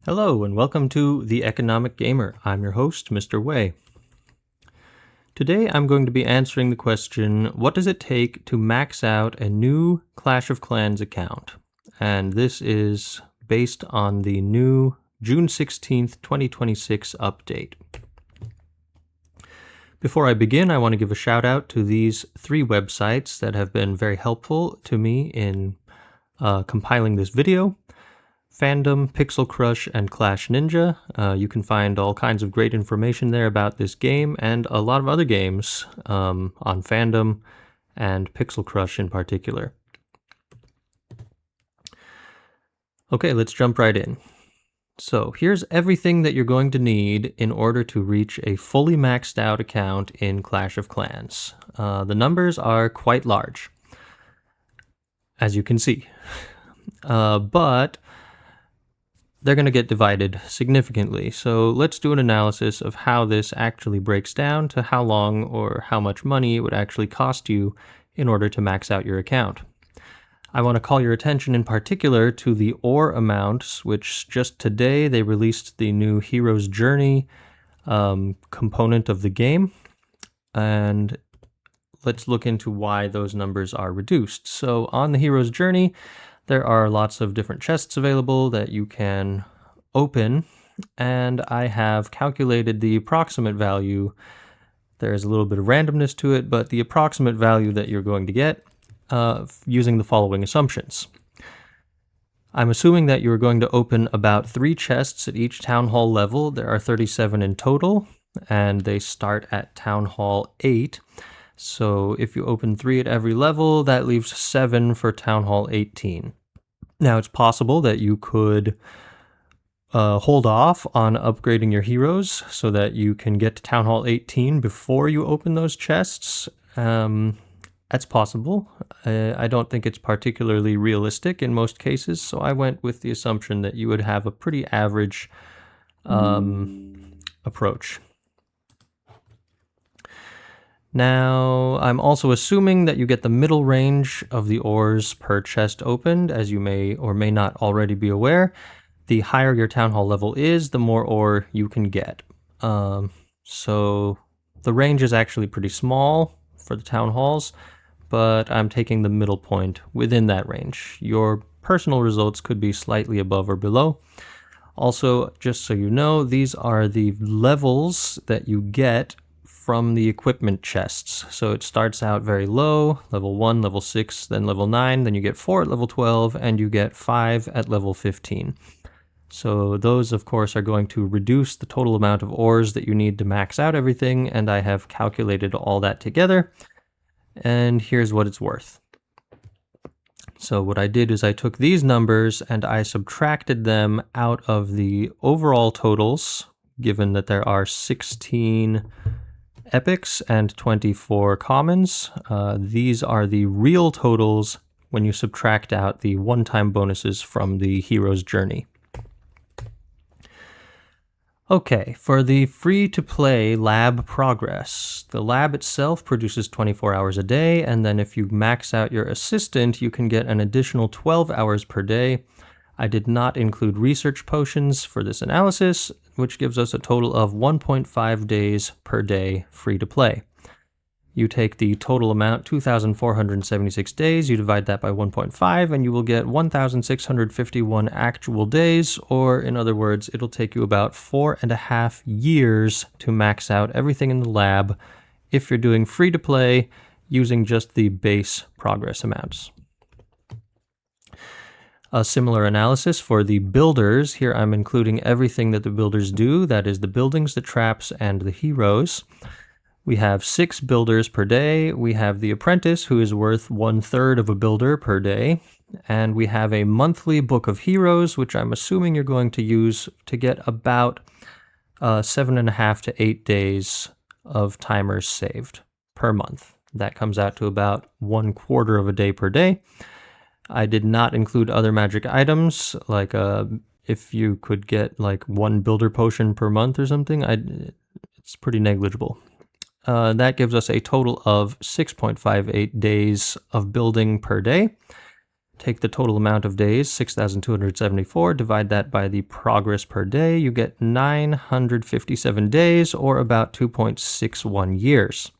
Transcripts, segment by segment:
Hello and welcome to The Economic Gamer. I'm your host, Mr. Wei. Today I'm going to be answering the question, what does it take to max out a new Clash of Clans account? And this is based on the new June 16th, 2026 update. Before I begin, I want to give a shout out to these three websites that have been very helpful to me in compiling this video. Fandom, Pixel Crush, and Clash Ninja. You can find all kinds of great information there about this game and a lot of other games on Fandom and Pixel Crush in particular. Okay, let's jump right in. So here's everything that you're going to need in order to reach a fully maxed out account in Clash of Clans. The numbers are quite large, as you can see, but they're going to get divided significantly. So let's do an analysis of how this actually breaks down to how long or how much money it would actually cost you in order to max out your account. I want to call your attention in particular to the ore amounts, which just today they released the new Hero's Journey component of the game. And let's look into why those numbers are reduced. So on the Hero's Journey, there are lots of different chests available that you can open, and I have calculated the approximate value. There's a little bit of randomness to it, but the approximate value that you're going to get using the following assumptions. I'm assuming that you're going to open about 3 chests at each Town Hall level. There are 37 in total, and they start at Town Hall 8. So if you open 3 at every level, that leaves 7 for Town Hall 18. Now, it's possible that you could hold off on upgrading your heroes so that you can get to Town Hall 18 before you open those chests. That's possible. I don't think it's particularly realistic in most cases, so I went with the assumption that you would have a pretty average approach. Now, I'm also assuming that you get the middle range of the ores per chest opened, as you may or may not already be aware. The higher your Town Hall level is, the more ore you can get. So the range is actually pretty small for the Town Halls, but I'm taking the middle point within that range. Your personal results could be slightly above or below. Also, just so you know, these are the levels that you get from the equipment chests. So it starts out very low, level 1, level 6, then level 9, then you get 4 at level 12, and you get 5 at level 15. So those, of course, are going to reduce the total amount of ores that you need to max out everything, and I have calculated all that together, and here's what it's worth. So what I did is I took these numbers and I subtracted them out of the overall totals, given that there are 16 epics and 24 commons. These are the real totals when you subtract out the one-time bonuses from the Hero's Journey. Okay, for the free-to-play lab progress, the lab itself produces 24 hours a day, and then if you max out your assistant, you can get an additional 12 hours per day. I did not include research potions for this analysis, which gives us a total of 1.5 days per day free to play. You take the total amount, 2,476 days, you divide that by 1.5, and you will get 1,651 actual days, or in other words, it'll take you about 4.5 years to max out everything in the lab if you're doing free to play using just the base progress amounts. A similar analysis for the builders. Here I'm including everything that the builders do, that is the buildings, the traps, and the heroes. We have 6 builders per day. We have the apprentice, who is worth 1/3 of a builder per day. And we have a monthly book of heroes, which I'm assuming you're going to use to get about 7.5 to 8 days of timers saved per month. That comes out to about 1/4 of a day per day. I did not include other magic items, like if you could get like 1 builder potion per month or something. It's pretty negligible. That gives us a total of 6.58 days of building per day. take the total amount of days, 6,274, divide that by the progress per day, you get 957 days, or about 2.61 years.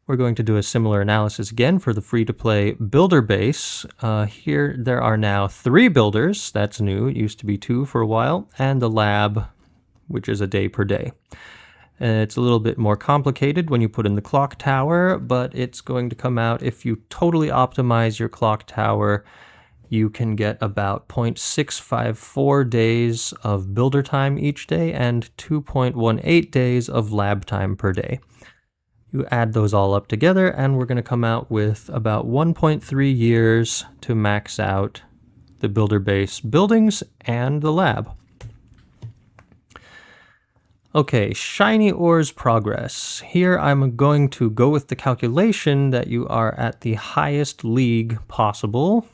We're going to do a similar analysis again for the free-to-play builder base. Here there are now 3 builders, that's new, it used to be 2 for a while, and the lab, which is a day per day. It's a little bit more complicated when you put in the clock tower, but it's going to come out, if you totally optimize your clock tower, you can get about 0.654 days of builder time each day and 2.18 days of lab time per day. You add those all up together, and we're going to come out with about 1.3 years to max out the builder base buildings and the lab. Okay, shiny ores progress. Here I'm going to go with the calculation that you are at the highest league possible,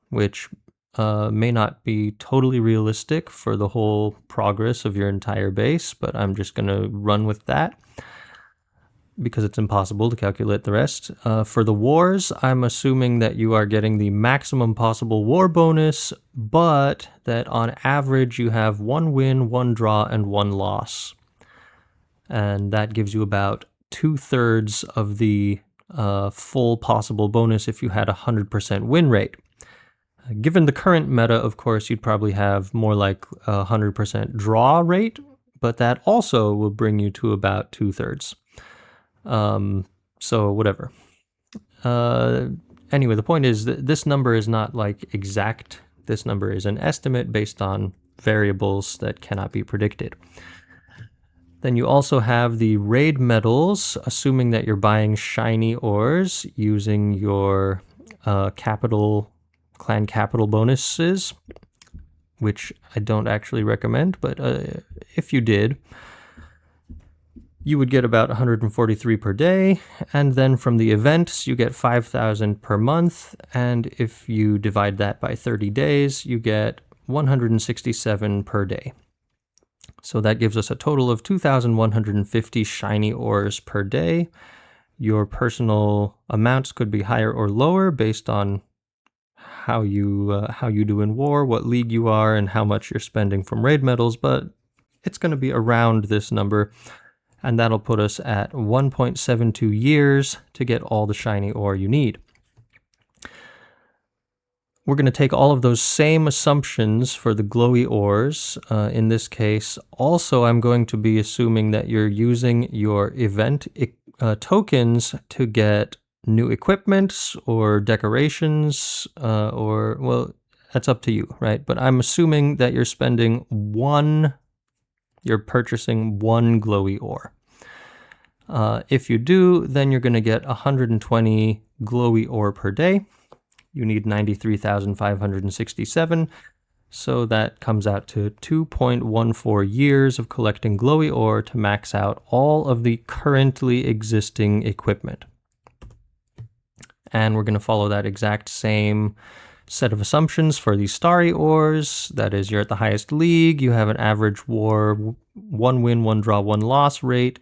which may not be totally realistic for the whole progress of your entire base, but I'm just going to run with that because it's impossible to calculate the rest. For the wars, I'm assuming that you are getting the maximum possible war bonus, but that on average you have 1 win, 1 draw, and 1 loss. And that gives you about 2/3 of the full possible bonus if you had a 100% win rate. Given the current meta, of course, you'd probably have more like a 100% draw rate, but that also will bring you to about 2/3. So whatever. Anyway, the point is that this number is not like exact. This number is an estimate based on variables that cannot be predicted. Then you also have the raid medals, assuming that you're buying shiny ores using your clan capital bonuses, which I don't actually recommend, but if you did, you would get about 143 per day, and then from the events you get 5,000 per month, and if you divide that by 30 days, you get 167 per day. So that gives us a total of 2,150 shiny ores per day. Your personal amounts could be higher or lower based on how you do in war, what league you are, and how much you're spending from raid medals, but it's going to be around this number, and that'll put us at 1.72 years to get all the shiny ore you need. We're going to take all of those same assumptions for the glowy ores. In this case, also I'm going to be assuming that you're using your event tokens to get new equipment or decorations, or, well, that's up to you, right? But I'm assuming that you're purchasing one glowy ore. If you do, then you're going to get 120 glowy ore per day. You need 93,567, so that comes out to 2.14 years of collecting glowy ore to max out all of the currently existing equipment. And we're going to follow that exact same set of assumptions for the starry ores. That is, you're at the highest league, you have an average war 1 win, 1 draw, 1 loss rate,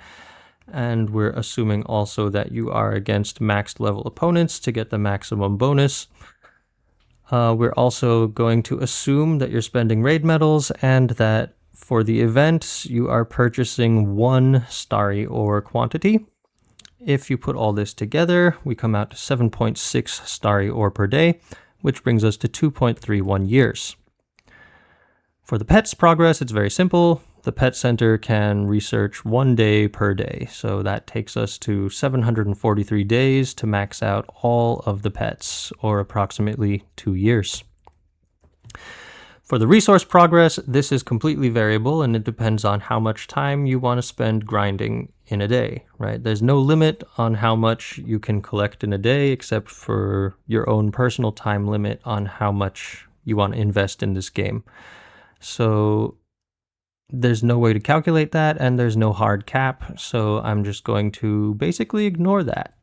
and we're assuming also that you are against maxed level opponents to get the maximum bonus. We're also going to assume that you're spending raid medals and that for the event you are purchasing 1 starry ore quantity. If you put all this together, we come out to 7.6 starry ore per day, which brings us to 2.31 years. For the pets progress, it's very simple. The pet center can research 1 day per day, so that takes us to 743 days to max out all of the pets, or approximately 2 years. For the resource progress, this is completely variable, and it depends on how much time you want to spend grinding in a day, right? There's no limit on how much you can collect in a day, except for your own personal time limit on how much you want to invest in this game. So there's no way to calculate that, and there's no hard cap, so I'm just going to basically ignore that.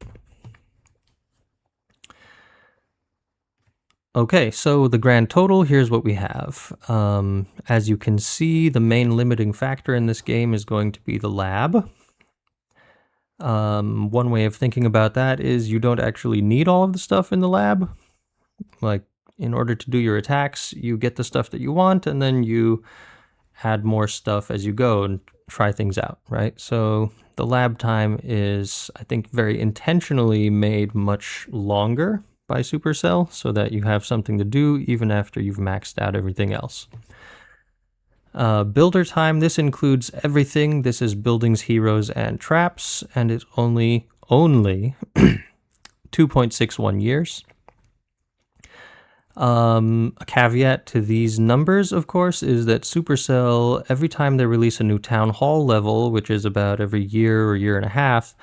Okay, so the grand total, here's what we have. As you can see, the main limiting factor in this game is going to be the lab. One way of thinking about that is you don't actually need all of the stuff in the lab. Like, in order to do your attacks, you get the stuff that you want, and then you add more stuff as you go and try things out, right? So the lab time is, I think, very intentionally made much longer by Supercell so that you have something to do even after you've maxed out everything else. Builder time, this includes everything. This is buildings, heroes, and traps, and it's only 2.61 years. A caveat to these numbers, of course, is that Supercell, every time they release a new Town Hall level, which is about every year or year and a half,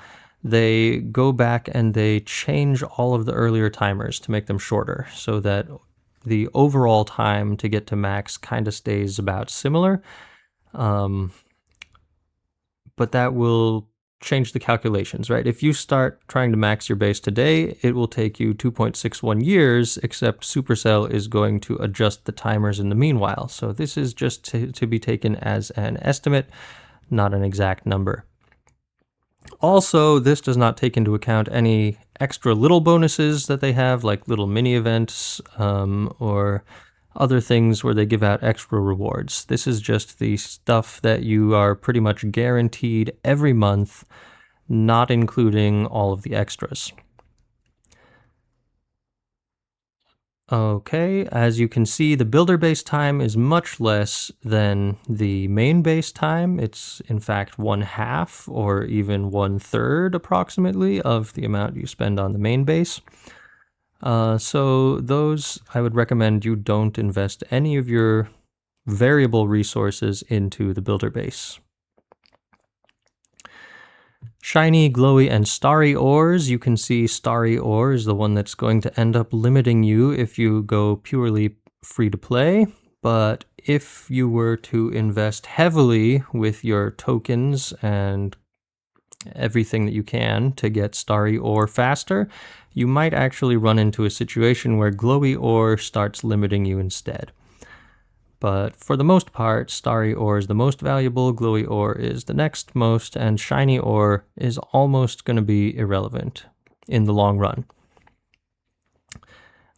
they go back and they change all of the earlier timers to make them shorter so that the overall time to get to max kind of stays about similar. But that will change the calculations, right? If you start trying to max your base today, it will take you 2.61 years, except Supercell is going to adjust the timers in the meanwhile. So this is just to be taken as an estimate, not an exact number. Also, this does not take into account any extra little bonuses that they have, like little mini events or other things where they give out extra rewards. This is just the stuff that you are pretty much guaranteed every month, not including all of the extras. Okay, as you can see, the builder base time is much less than the main base time. It's in fact 1/2 or even 1/3 approximately of the amount you spend on the main base. So those, I would recommend you don't invest any of your variable resources into the builder base. Shiny, glowy, and starry ores. You can see starry ore is the one that's going to end up limiting you if you go purely free to play. But if you were to invest heavily with your tokens and everything that you can to get starry ore faster, you might actually run into a situation where glowy ore starts limiting you instead. But for the most part, starry ore is the most valuable, glowy ore is the next most, and shiny ore is almost going to be irrelevant in the long run.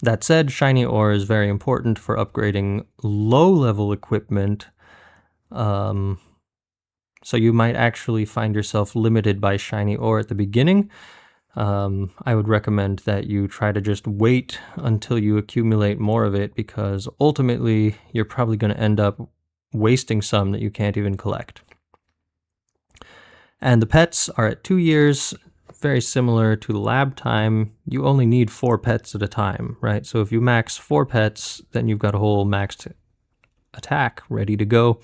That said, shiny ore is very important for upgrading low-level equipment, so you might actually find yourself limited by shiny ore at the beginning. I would recommend that you try to just wait until you accumulate more of it, because ultimately you're probably going to end up wasting some that you can't even collect. And the pets are at 2 years, very similar to the lab time. You only need 4 pets at a time, right? So if you max 4 pets, then you've got a whole maxed attack ready to go.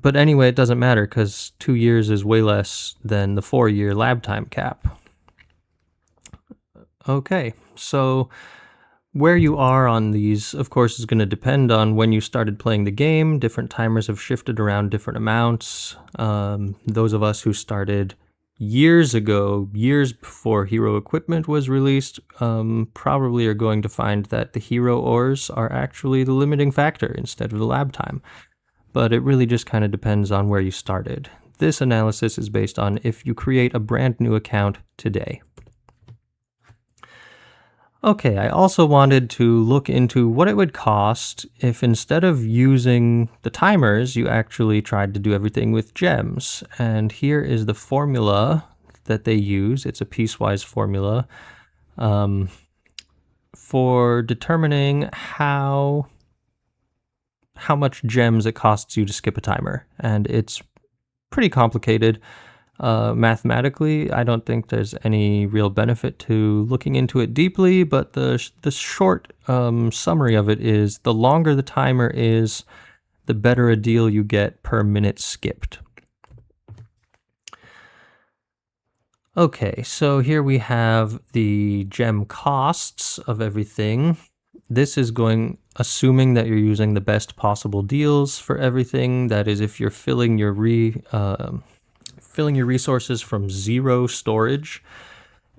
But anyway, it doesn't matter because 2 years is way less than the 4-year lab time cap. Okay, so where you are on these, of course, is going to depend on when you started playing the game. Different timers have shifted around different amounts. Those of us who started years ago, years before hero equipment was released, probably are going to find that the hero ores are actually the limiting factor instead of the lab time. But it really just kind of depends on where you started. This analysis is based on if you create a brand new account today. Okay, I also wanted to look into what it would cost if instead of using the timers, you actually tried to do everything with gems. And here is the formula that they use. It's a piecewise formula for determining how much gems it costs you to skip a timer. And it's pretty complicated. Mathematically, I don't think there's any real benefit to looking into it deeply, but the short summary of it is the longer the timer is, the better a deal you get per minute skipped. Okay, so here we have the gem costs of everything. This is assuming that you're using the best possible deals for everything. That is, if you're filling your resources from 0 storage,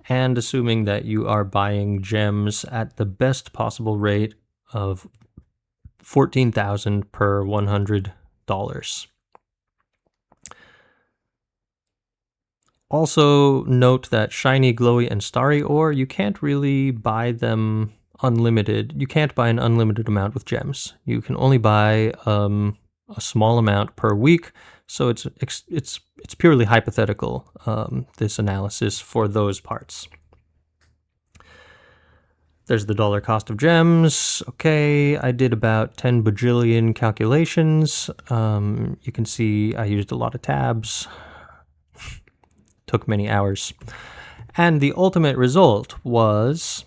and assuming that you are buying gems at the best possible rate of 14,000 per $100. Also note that shiny, glowy, and starry ore, you can't really buy them unlimited. You can't buy an unlimited amount with gems. You can only buy a small amount per week. So it's purely hypothetical, this analysis for those parts. There's the dollar cost of gems. Okay, I did about 10 bajillion calculations. You can see I used a lot of tabs. Took many hours. And the ultimate result was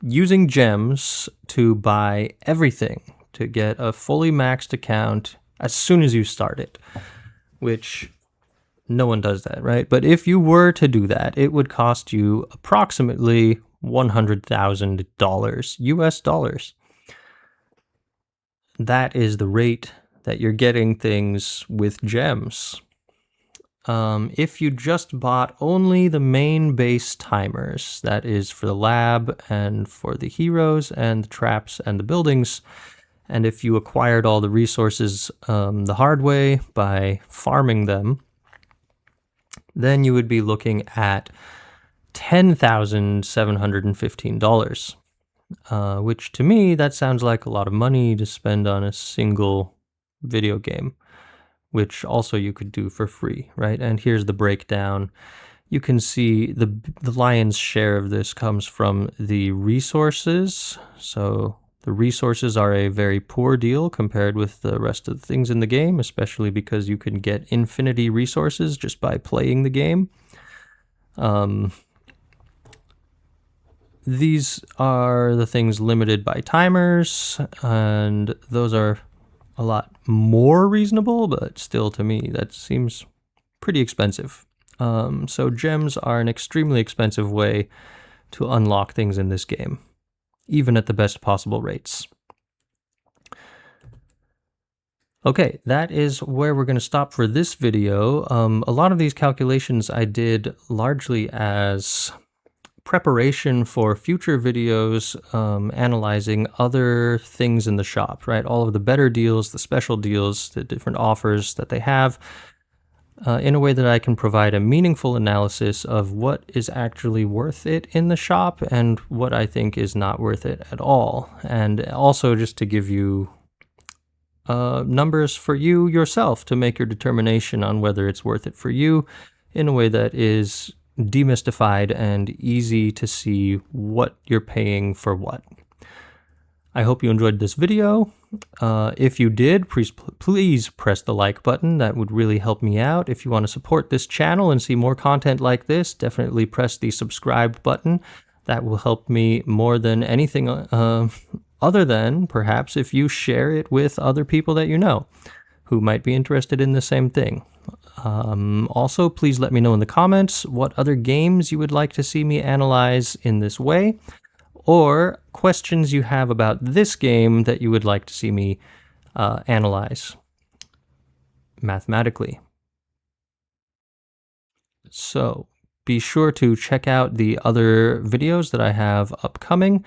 using gems to buy everything to get a fully maxed account as soon as you start it, which no one does that, right? But if you were to do that, it would cost you approximately $100,000 US dollars. That is the rate that you're getting things with gems. If you just bought only the main base timers, that is for the lab and for the heroes and the traps and the buildings, and if you acquired all the resources the hard way by farming them, then you would be looking at $10,715, which to me, that sounds like a lot of money to spend on a single video game, which also you could do for free, right? And here's the breakdown. You can see the lion's share of this comes from the resources. So the resources are a very poor deal compared with the rest of the things in the game, especially because you can get infinity resources just by playing the game. These are the things limited by timers, and those are a lot more reasonable, but still to me that seems pretty expensive. So gems are an extremely expensive way to unlock things in this game, even at the best possible rates. Okay, that is where we're going to stop for this video. A lot of these calculations I did largely as preparation for future videos, analyzing other things in the shop, right? All of the better deals, the special deals, the different offers that they have, in a way that I can provide a meaningful analysis of what is actually worth it in the shop and what I think is not worth it at all. And also just to give you numbers for you yourself to make your determination on whether it's worth it for you in a way that is demystified and easy to see what you're paying for what. I hope you enjoyed this video. If you did, please press the like button. That would really help me out. If you want to support this channel and see more content like this, definitely press the subscribe button. That will help me more than anything other than perhaps if you share it with other people that you know who might be interested in the same thing. Also, please let me know in the comments what other games you would like to see me analyze in this way, or questions you have about this game that you would like to see me analyze mathematically. So be sure to check out the other videos that I have upcoming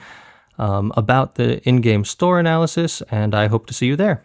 about the in-game store analysis, and I hope to see you there.